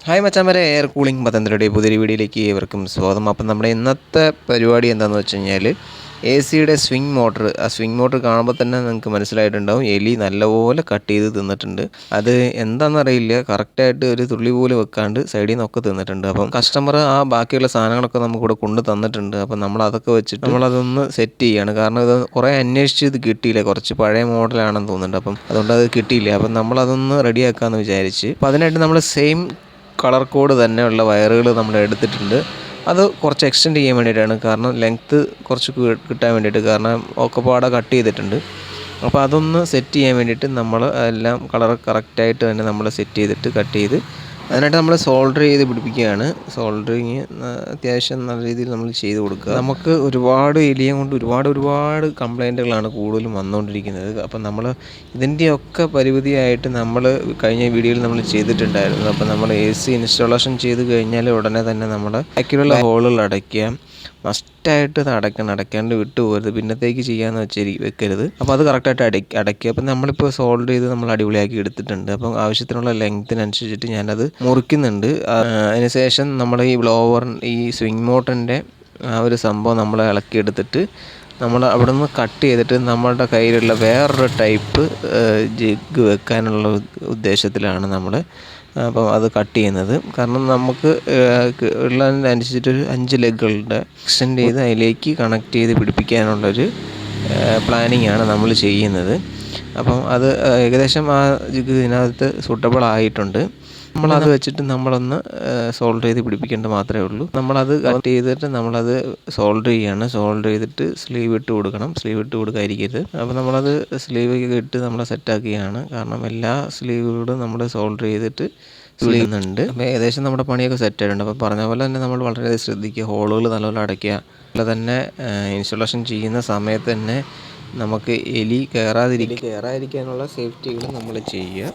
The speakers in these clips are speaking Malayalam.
ഹായ് മച്ചാന്മാരെ, എയർ കൂളിംഗ് പത്തനംതിട്ടയുടെ പുതിയൊരു വീഡിയോയിലേക്ക് ഏവർക്കും സ്വാഗതം. അപ്പം നമ്മുടെ ഇന്നത്തെ പരിപാടി എന്താണെന്ന് വെച്ച് കഴിഞ്ഞാൽ എ സിയുടെ സ്വിംഗ് മോട്ടർ. ആ സ്വിംഗ് മോട്ടർ കാണുമ്പോൾ തന്നെ നിങ്ങൾക്ക് മനസ്സിലായിട്ടുണ്ടാവും, എലി നല്ലപോലെ കട്ട് ചെയ്ത് തിന്നിട്ടുണ്ട്. അത് എന്താണെന്നറിയില്ല, കറക്റ്റായിട്ട് ഒരു തുള്ളി പോലും വെക്കാണ്ട് സൈഡിൽ നിന്നൊക്കെ തിന്നിട്ടുണ്ട്. അപ്പം കസ്റ്റമർ ആ ബാക്കിയുള്ള സാധനങ്ങളൊക്കെ നമുക്കിവിടെ കൊണ്ട് തന്നിട്ടുണ്ട്. അപ്പം നമ്മളതൊക്കെ വെച്ചിട്ട് നമ്മളതൊന്ന് സെറ്റ് ചെയ്യുകയാണ്. കാരണം ഇത് കുറേ അന്വേഷിച്ച് ഇത് കിട്ടിയില്ല, കുറച്ച് പഴയ മോഡലാണെന്ന് തോന്നുന്നുണ്ട്. അപ്പം അതുകൊണ്ട് അത് കിട്ടിയില്ല. അപ്പം നമ്മളതൊന്ന് റെഡിയാക്കാമെന്ന് വിചാരിച്ച് അപ്പം അതിനായിട്ട് നമ്മൾ സെയിം കളർ കോഡ് തന്നെയുള്ള വയറുകൾ നമ്മൾ എടുത്തിട്ടുണ്ട്. അത് കുറച്ച് എക്സ്റ്റെൻഡ് ചെയ്യാൻ വേണ്ടിയിട്ടാണ്, കാരണം ലെങ്ത്ത് കുറച്ച് കിട്ടാൻ വേണ്ടിയിട്ട്, കാരണം ഒക്കെ പാടെ കട്ട് ചെയ്തിട്ടുണ്ട്. അപ്പോൾ അതൊന്ന് സെറ്റ് ചെയ്യാൻ വേണ്ടിയിട്ട് നമ്മൾ എല്ലാം കളർ കറക്റ്റായിട്ട് തന്നെ നമ്മൾ സെറ്റ് ചെയ്തിട്ട് കട്ട് ചെയ്ത് അതിനായിട്ട് നമ്മൾ സോൾഡർ ചെയ്ത് പിടിപ്പിക്കുകയാണ്. സോൾഡറിങ് അത്യാവശ്യം നല്ല രീതിയിൽ നമ്മൾ ചെയ്ത് കൊടുക്കുക. നമുക്ക് ഒരുപാട് എലിയെ കൊണ്ട് ഒരുപാട് കംപ്ലൈൻറ്റുകളാണ് കൂടുതലും വന്നുകൊണ്ടിരിക്കുന്നത്. അപ്പം നമ്മൾ ഇതിൻ്റെയൊക്കെ പരിമിതിയായിട്ട് നമ്മൾ കഴിഞ്ഞ വീഡിയോയിൽ നമ്മൾ ചെയ്തിട്ടുണ്ടായിരുന്നു. അപ്പം നമ്മൾ എ സി ഇൻസ്റ്റാളേഷൻ ചെയ്ത് കഴിഞ്ഞാൽ ഉടനെ തന്നെ നമ്മൾ ബാക്കിയുള്ള ഹോളുകൾ അടയ്ക്കുക. മസ്റ്റായിട്ട് ഇത് അടയ്ക്കാണ്ട് വിട്ടു പോകരുത്, പിന്നത്തേക്ക് ചെയ്യാമെന്ന് വെക്കരുത്. അപ്പോൾ അത് കറക്റ്റായിട്ട് അടയ്ക്കുക. അപ്പം നമ്മളിപ്പോൾ സോൾഡർ ചെയ്ത് നമ്മൾ അടിപൊളിയാക്കി എടുത്തിട്ടുണ്ട്. അപ്പം ആവശ്യത്തിനുള്ള ലെങ്ത്തിനനുസരിച്ചിട്ട് ഞാനത് മുറിക്കുന്നുണ്ട്. അതിനുശേഷം നമ്മൾ ഈ ബ്ലോവർ, ഈ സ്വിംഗ് മോട്ടറിൻ്റെ ആ ഒരു സംഭവം നമ്മൾ ഇളക്കിയെടുത്തിട്ട് നമ്മൾ അവിടെ നിന്ന് കട്ട് ചെയ്തിട്ട് നമ്മളുടെ കയ്യിലുള്ള വേറൊരു ടൈപ്പ് ജിഗ് വെക്കാനുള്ള ഉദ്ദേശത്തിലാണ് നമ്മൾ അപ്പം അത് കട്ട് ചെയ്യുന്നത്. കാരണം നമുക്ക് ഉള്ളതിനനുസരിച്ചിട്ടൊരു 5 ലെഗുകളുടെ എക്സ്റ്റെൻഡ് ചെയ്ത് അതിലേക്ക് കണക്ട് ചെയ്ത് പിടിപ്പിക്കാനുള്ളൊരു പ്ലാനിങ് ആണ് നമ്മൾ ചെയ്യുന്നത്. അപ്പം അത് ഏകദേശം ആ ജിഗ് ഇതിനകത്ത് സൂട്ടബിൾ ആയിട്ടുണ്ട്. നമ്മളത് വെച്ചിട്ട് നമ്മളൊന്ന് സോൾഡർ ചെയ്ത് പിടിപ്പിക്കേണ്ടത് മാത്രമേ ഉള്ളൂ. നമ്മളത് കട്ട് ചെയ്തിട്ട് നമ്മളത് സോൾഡർ ചെയ്യുകയാണ്. സോൾഡർ ചെയ്തിട്ട് സ്ലീവ് ഇട്ട് കൊടുക്കണം. സ്ലീവ് ഇട്ട് കൊടുക്കാതിരിക്കരുത്. അപ്പോൾ നമ്മളത് സ്ലീവ് ഇട്ട് നമ്മൾ സെറ്റാക്കുകയാണ്. കാരണം എല്ലാ സ്ലീവുകളും നമ്മൾ സോൾഡർ ചെയ്തിട്ട് സ്ലീവുന്നുണ്ട്. അപ്പോൾ ഏകദേശം നമ്മുടെ പണിയൊക്കെ സെറ്റ് ആയിട്ടുണ്ട്. അപ്പോൾ പറഞ്ഞ പോലെ തന്നെ നമ്മൾ വളരെയധികം ശ്രദ്ധിക്കുക, ഹോളുകൾ നല്ലപോലെ അടയ്ക്കുക. അതുപോലെ തന്നെ ഇൻസ്റ്റലേഷൻ ചെയ്യുന്ന സമയത്ത് തന്നെ നമുക്ക് എലി കയറാതിരിക്കാനുള്ള സേഫ്റ്റികൾ നമ്മൾ ചെയ്യുക.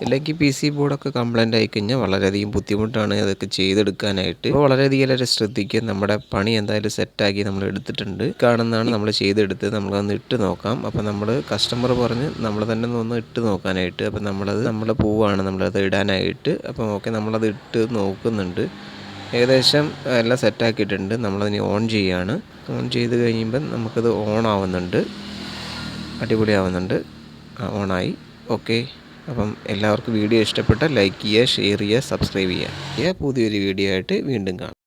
ഇല്ലെങ്കിൽ പി സി ബോർഡൊക്കെ കംപ്ലൈൻ്റ് ആയിക്കഴിഞ്ഞാൽ വളരെയധികം ബുദ്ധിമുട്ടാണ് അതൊക്കെ ചെയ്തെടുക്കാനായിട്ട്. അപ്പോൾ വളരെയധികം എല്ലാവരും ശ്രദ്ധിക്കുക. നമ്മുടെ പണി എന്തായാലും സെറ്റാക്കി നമ്മൾ എടുത്തിട്ടുണ്ട്. കാണുന്നതാണ് നമ്മൾ ചെയ്തെടുത്തത്. നമ്മളതൊന്ന് ഇട്ട് നോക്കാം. അപ്പോൾ നമ്മൾ കസ്റ്റമർ പറഞ്ഞ് നമ്മൾ തന്നെ ഒന്ന് ഇട്ട് നോക്കാനായിട്ട്. അപ്പം നമ്മൾ പോവാണ് നമ്മളത് ഇടാനായിട്ട്. അപ്പം ഓക്കെ, നമ്മളത് ഇട്ട് നോക്കുന്നുണ്ട്. ഏകദേശം എല്ലാം സെറ്റാക്കിയിട്ടുണ്ട്. നമ്മളതിനെ ഓൺ ചെയ്യുകയാണ്. ഓൺ ചെയ്ത് കഴിയുമ്പം നമുക്കത് ഓൺ ആവുന്നുണ്ട്, അടിപൊളിയാവുന്നുണ്ട്. ഓണായി. ഓക്കെ. അപ്പം എല്ലാവർക്കും വീഡിയോ ഇഷ്ടപ്പെട്ടാൽ ലൈക്ക് ചെയ്യുക, ഷെയർ ചെയ്യുക, സബ്സ്ക്രൈബ് ചെയ്യുക. പുതിയൊരു വീഡിയോ ആയിട്ട് വീണ്ടും കാണാം.